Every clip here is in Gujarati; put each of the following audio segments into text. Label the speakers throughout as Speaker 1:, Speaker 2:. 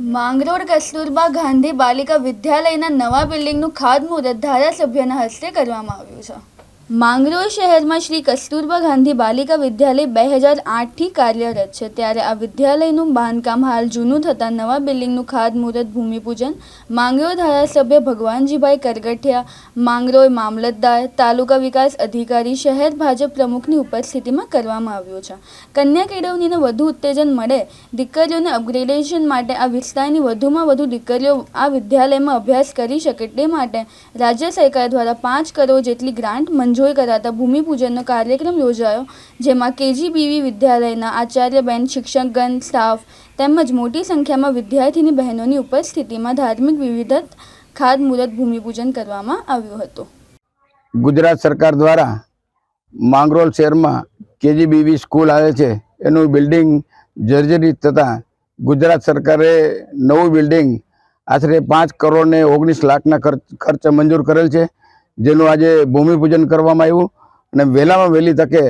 Speaker 1: માંગરોળ કસ્તુરબા ગાંધી બાલિકા વિદ્યાલયના નવા બિલ્ડિંગનું ખાતમુહૂર્ત ધારાસભ્યના હસ્તે કરવામાં આવ્યું છે। માંગરોળ શહેરમાં શ્રી કસ્તુરબા ગાંધી બાલિકા વિદ્યાલય 2008થી કાર્યરત છે, ત્યારે આ વિદ્યાલયનું બાંધકામ હાલ જૂનું થતાં નવા બિલ્ડિંગનું ખાતમુહૂર્ત ભૂમિપૂજન માંગરોળ ધારાસભ્ય ભગવાનજીભાઈ કરગઠિયા, માંગરોળ મામલતદાર, તાલુકા વિકાસ અધિકારી, શહેર ભાજપ પ્રમુખની ઉપસ્થિતિમાં કરવામાં આવ્યું છે। કન્યા કેળવણીને વધુ ઉત્તેજન મળે, દીકરીઓને અપગ્રેડેશન માટે આ વિસ્તારની વધુમાં વધુ દીકરીઓ આ વિદ્યાલયમાં અભ્યાસ કરી શકે તે માટે રાજ્ય સરકાર દ્વારા 5 કરોડ જેટલી ગ્રાન્ટ મંજૂર કરાતા ભૂમિપૂજનનો કાર્યક્રમ યોજાયો, જેમાં કેજીબીવી વિદ્યાલયના આચાર્યબેન, શિક્ષકગણ, સ્ટાફ તેમજ મોટી સંખ્યામાં વિદ્યાર્થીની બહેનોની ઉપસ્થિતિમાં ધાર્મિક વિવિધત ખાતમુહૂર્ત ભૂમિપૂજન કરવામાં આવ્યું હતું।
Speaker 2: ગુજરાત સરકાર દ્વારા માંગરોળ શહેરમાં કેજીબીવી સ્કૂલ આવે છે, એનું બિલ્ડિંગ જર્જરિત થતાં ગુજરાત સરકારે નવું બિલ્ડિંગ આશરે 5 કરોડ ને 19 લાખના ખર્ચ મંજૂર કરેલ છે, જેનું આજે ભૂમિપૂજન કરવામાં આવ્યું અને વહેલામાં વહેલી તકે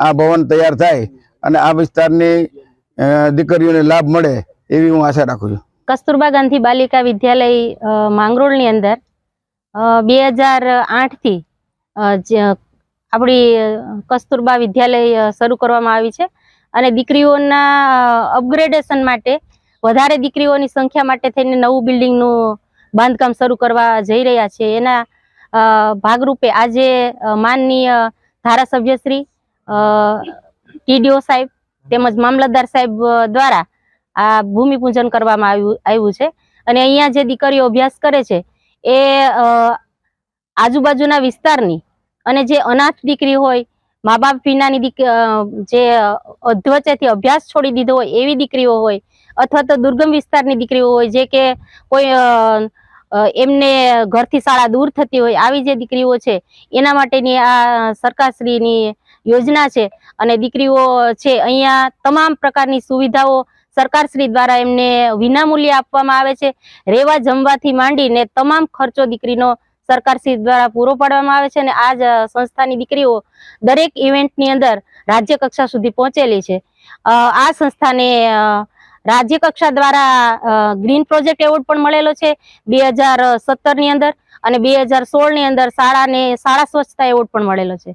Speaker 2: આ ભવન તૈયાર થાય અને આ વિસ્તારની દીકરીઓને લાભ મળે એવી હું આશા રાખું છું।
Speaker 3: કસ્તુરબા ગાંધી બાલિકા વિદ્યાલય માંગરોળની અંદર 2008થી આપણી કસ્તુરબા વિદ્યાલય શરૂ કરવામાં આવી છે અને દીકરીઓના અપગ્રેડેશન માટે વધારે દીકરીઓની સંખ્યા માટે થઈને નવું બિલ્ડિંગનું બાંધકામ શરૂ કરવા જઈ રહ્યા છે। એના ભાગરૂપે આજે માનનીય ધારાસભ્ય શ્રી ટીડીઓ સાહેબ તેમજ મામલતદાર સાહેબ દ્વારા આ ભૂમિપૂજન કરવામાં આવ્યું છે અને અહીંયા જે દીકરીઓ અભ્યાસ કરે છે એ આજુબાજુના વિસ્તારની અને જે અનાથ દીકરી હોય, મા બાપ વિનાની જે અધવચ્ચેથી અભ્યાસ છોડી દીધો હોય એવી દીકરીઓ હોય અથવા તો દુર્ગમ વિસ્તારની દીકરીઓ હોય, જે કે કોઈ એમને ઘરથી શાળા દૂર થતી હોય, આવી જે દીકરીઓ છે એના માટેની આ સરકારશ્રીની યોજના છે અને દીકરીઓ છે અહીંયા તમામ પ્રકારની સુવિધાઓ સરકારશ્રી દ્વારા એમને વિનામૂલ્યે આપવામાં આવે છે। રહેવા જમવાથી માંડીને તમામ ખર્ચો દીકરીનો સરકારશ્રી દ્વારા પૂરો પાડવામાં આવે છે અને આ જ સંસ્થાની દીકરીઓ દરેક ઇવેન્ટની અંદર રાજ્ય કક્ષા સુધી પહોંચેલી છે। આ સંસ્થાને રાજ્ય કક્ષા દ્વારા ગ્રીન પ્રોજેક્ટ એવોર્ડ પણ મળેલો છે 2017ની અંદર અને 2016ની અંદર શાળા સ્વચ્છતા એવોર્ડ પણ મળેલો છે।